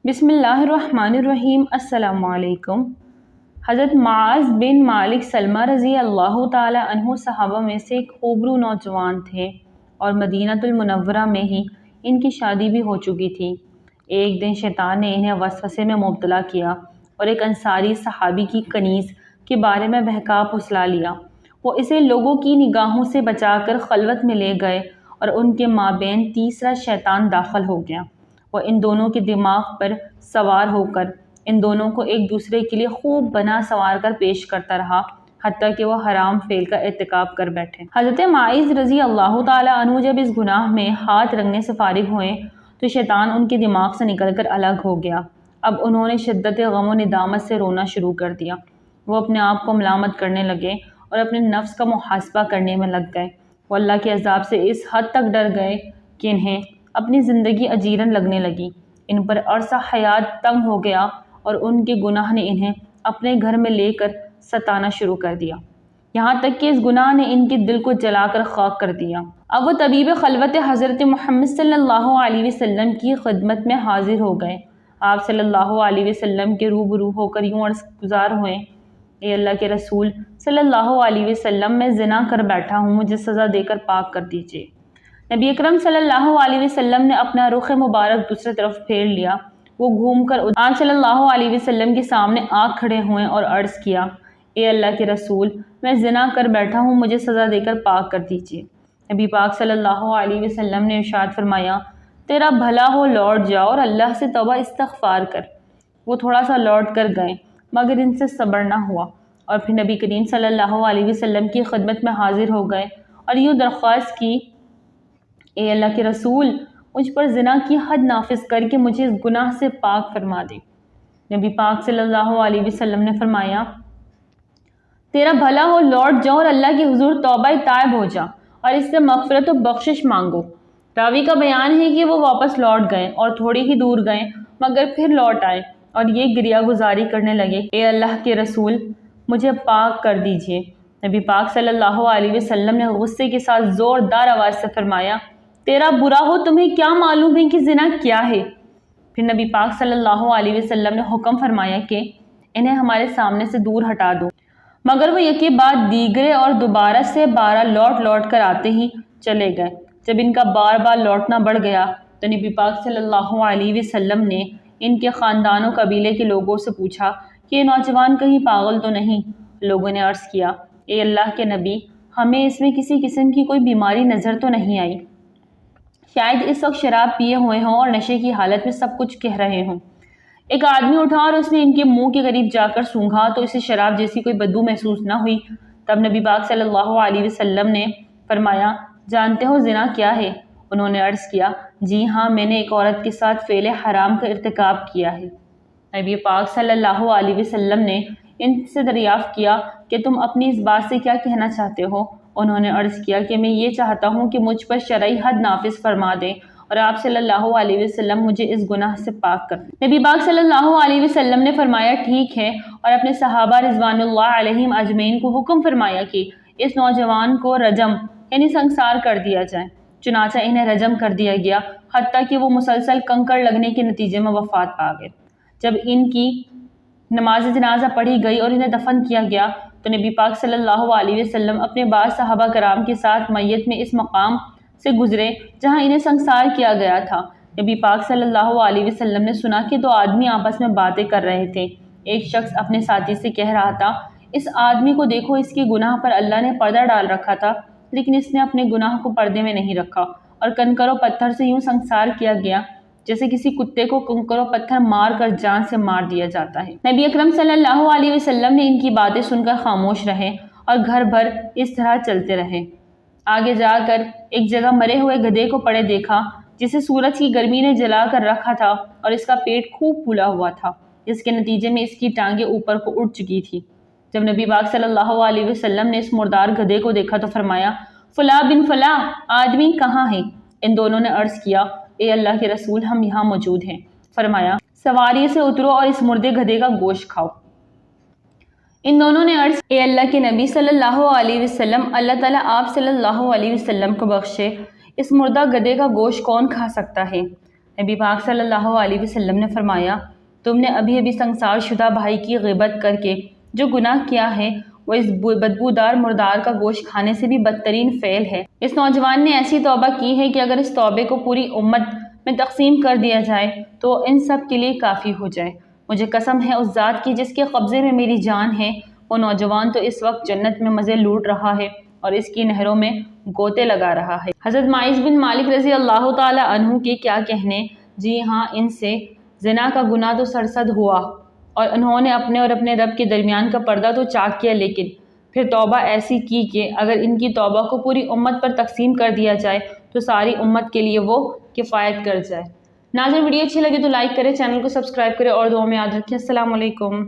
بسم اللہ الرحمن الرحیم۔ السلام علیکم۔ حضرت معاذ بن مالک سلمہ رضی اللہ تعالی عنہ صحابہ میں سے ایک خوبرو نوجوان تھے اور مدینہ المنورہ میں ہی ان کی شادی بھی ہو چکی تھی۔ ایک دن شیطان نے انہیں وسوسے میں مبتلا کیا اور ایک انصاری صحابی کی کنیز کے بارے میں بہکا پھسلا لیا۔ وہ اسے لوگوں کی نگاہوں سے بچا کر خلوت میں لے گئے اور ان کے مابین تیسرا شیطان داخل ہو گیا۔ وہ ان دونوں کے دماغ پر سوار ہو کر ان دونوں کو ایک دوسرے کے لیے خوب بنا سنوار کر پیش کرتا رہا، حتیٰ کہ وہ حرام فعل کا ارتکاب کر بیٹھے۔ حضرت معاذ رضی اللہ تعالی عنہ جب اس گناہ میں ہاتھ رنگنے سے فارغ ہوئے تو شیطان ان کے دماغ سے نکل کر الگ ہو گیا۔ اب انہوں نے شدت غم و ندامت سے رونا شروع کر دیا۔ وہ اپنے آپ کو ملامت کرنے لگے اور اپنے نفس کا محاسبہ کرنے میں لگ گئے۔ وہ اللہ کے عذاب سے اس حد تک ڈر گئے کہ انہیں اپنی زندگی اجیرن لگنے لگی۔ ان پر عرصہ حیات تنگ ہو گیا اور ان کے گناہ نے انہیں اپنے گھر میں لے کر ستانا شروع کر دیا، یہاں تک کہ اس گناہ نے ان کے دل کو جلا کر خاک کر دیا۔ اب وہ طبیب خلوت حضرت محمد صلی اللہ علیہ وسلم کی خدمت میں حاضر ہو گئے۔ آپ صلی اللہ علیہ وسلم کے روبرو ہو کر یوں عرض گزار ہوئے: اے اللہ کے رسول صلی اللہ علیہ وسلم، میں زنا کر بیٹھا ہوں، مجھے سزا دے کر پاک کر دیجیے۔ نبی اکرم صلی اللہ علیہ وسلم نے اپنا رخ مبارک دوسری طرف پھیر لیا۔ وہ گھوم کر آپ صلی اللہ علیہ وسلم کے سامنے آ کھڑے ہوئے اور عرض کیا: اے اللہ کے رسول، میں زنا کر بیٹھا ہوں، مجھے سزا دے کر پاک کر دیجیے۔ نبی پاک صلی اللہ علیہ وسلم نے ارشاد فرمایا: تیرا بھلا ہو، لوٹ جاؤ اور اللہ سے توبہ استغفار کر۔ وہ تھوڑا سا لوٹ کر گئے مگر ان سے صبر نہ ہوا اور پھر نبی کریم صلی اللہ علیہ وسلم کی خدمت میں حاضر ہو گئے اور یوں درخواست کی: اے اللہ کے رسول، مجھ پر زنا کی حد نافذ کر کے مجھے اس گناہ سے پاک فرما دے۔ نبی پاک صلی اللہ علیہ وسلم نے فرمایا: تیرا بھلا ہو، لوٹ جاؤ اور اللہ کے حضور توبہ تائب ہو جا اور اس سے مغفرت و بخشش مانگو۔ راوی کا بیان ہے کہ وہ واپس لوٹ گئے اور تھوڑی ہی دور گئے مگر پھر لوٹ آئے اور یہ گریہ گزاری کرنے لگے: اے اللہ کے رسول، مجھے پاک کر دیجیے۔ نبی پاک صلی اللہ علیہ وسلم نے غصے کے ساتھ زوردار آواز سے فرمایا: تیرا برا ہو، تمہیں کیا معلوم ہے کہ زنا کیا ہے؟ پھر نبی پاک صلی اللہ علیہ وسلم نے حکم فرمایا کہ انہیں ہمارے سامنے سے دور ہٹا دو، مگر وہ یکے بعد دیگرے اور دوبارہ سے بارہ لوٹ کر آتے ہی چلے گئے۔ جب ان کا بار بار لوٹنا بڑھ گیا تو نبی پاک صلی اللہ علیہ وسلم نے ان کے خاندان و قبیلے کے لوگوں سے پوچھا کہ یہ نوجوان کہیں پاگل تو نہیں؟ لوگوں نے عرض کیا: اے اللہ کے نبی، ہمیں اس میں کسی قسم کی کوئی بیماری نظر تو نہیں آئی، شاید اس وقت شراب پیے ہوئے ہوں اور نشے کی حالت میں سب کچھ کہہ رہے ہوں۔ ایک آدمی اٹھا اور اس نے ان کے منہ کے قریب جا کر سونگھا تو اسے شراب جیسی کوئی بدبو محسوس نہ ہوئی۔ تب نبی پاک صلی اللہ علیہ وسلم نے فرمایا: جانتے ہو زنا کیا ہے؟ انہوں نے عرض کیا: جی ہاں، میں نے ایک عورت کے ساتھ فعل حرام کا ارتکاب کیا ہے۔ نبی پاک صلی اللہ علیہ وسلم نے ان سے دریافت کیا کہ تم اپنی اس بات سے کیا کہنا چاہتے ہو؟ انہوں نے عرض کیا کہ میں یہ چاہتا ہوں کہ مجھ پر شرعی حد نافذ فرما دیں اور آپ صلی اللہ علیہ وسلم مجھے اس گناہ سے پاک کر دیں۔ نبی پاک صلی اللہ علیہ وسلم نے فرمایا: ٹھیک ہے، اور اپنے صحابہ رضوان اللہ علیہم اجمعین کو حکم فرمایا کہ اس نوجوان کو رجم یعنی سنسار کر دیا جائے۔ چنانچہ انہیں رجم کر دیا گیا حتیٰ کہ وہ مسلسل کنکر لگنے کے نتیجے میں وفات پا گئے۔ جب ان کی نماز جنازہ پڑھی گئی اور انہیں دفن کیا گیا تو نبی پاک صلی اللہ علیہ وسلم اپنے بعض صحابہ کرام کے ساتھ میت میں اس مقام سے گزرے جہاں انہیں سنسار کیا گیا تھا۔ نبی پاک صلی اللہ علیہ وسلم نے سنا کہ دو آدمی آپس میں باتیں کر رہے تھے۔ ایک شخص اپنے ساتھی سے کہہ رہا تھا: اس آدمی کو دیکھو، اس کے گناہ پر اللہ نے پردہ ڈال رکھا تھا لیکن اس نے اپنے گناہ کو پردے میں نہیں رکھا اور کنکر و پتھر سے یوں سنسار کیا گیا جیسے کسی کتے کو کنکر و پتھر مار کر جان سے مار دیا جاتا ہے۔ نبی اکرم صلی اللہ علیہ وسلم نے ان کی باتیں سن کر خاموش رہے اور گھر بھر اس طرح چلتے رہے۔ آگے جا کر ایک جگہ مرے ہوئے گدھے کو پڑے دیکھا جسے سورج کی گرمی نے جلا کر رکھا تھا اور اس کا پیٹ خوب پھولا ہوا تھا، جس کے نتیجے میں اس کی ٹانگیں اوپر کو اٹھ چکی تھی۔ جب نبی پاک صلی اللہ علیہ وسلم نے اس مردار گدھے کو دیکھا تو فرمایا: فلاں بن فلاں آدمی کہاں ہے؟ ان دونوں نے عرض کیا: اے اللہ کے رسول، ہم یہاں موجود ہیں۔ فرمایا: سواری سے اترو اور اس مردے گدھے کا گوشت کھاؤ۔ ان دونوں نے عرض: اے اللہ کے نبی صلی اللہ علیہ وسلم، اللہ تعالیٰ آپ صلی اللہ علیہ وسلم کو بخشے، اس مردہ گدھے کا گوشت کون کھا سکتا ہے؟ نبی پاک صلی اللہ علیہ وسلم نے فرمایا، تم نے ابھی ابھی سنگسار شدہ بھائی کی غیبت کر کے جو گناہ کیا ہے وہ اس بدبودار مردار کا گوشت کھانے سے بھی بدترین فعل ہے۔ اس نوجوان نے ایسی توبہ کی ہے کہ اگر اس توبے کو پوری امت میں تقسیم کر دیا جائے تو ان سب کے لیے کافی ہو جائے۔ مجھے قسم ہے اس ذات کی جس کے قبضے میں میری جان ہے، وہ نوجوان تو اس وقت جنت میں مزے لوٹ رہا ہے اور اس کی نہروں میں گوتے لگا رہا ہے۔ حضرت معاذ بن مالک رضی اللہ تعالی عنہ کے کیا کہنے، جی ہاں، ان سے زنا کا گناہ تو سرزد ہوا اور انہوں نے اپنے اور اپنے رب کے درمیان کا پردہ تو چاک کیا، لیکن پھر توبہ ایسی کی کہ اگر ان کی توبہ کو پوری امت پر تقسیم کر دیا جائے تو ساری امت کے لیے وہ کفایت کر جائے۔ ناظرین، ویڈیو اچھی لگے تو لائک کریں، چینل کو سبسکرائب کریں اور دعا میں یاد رکھیں۔ السلام علیکم۔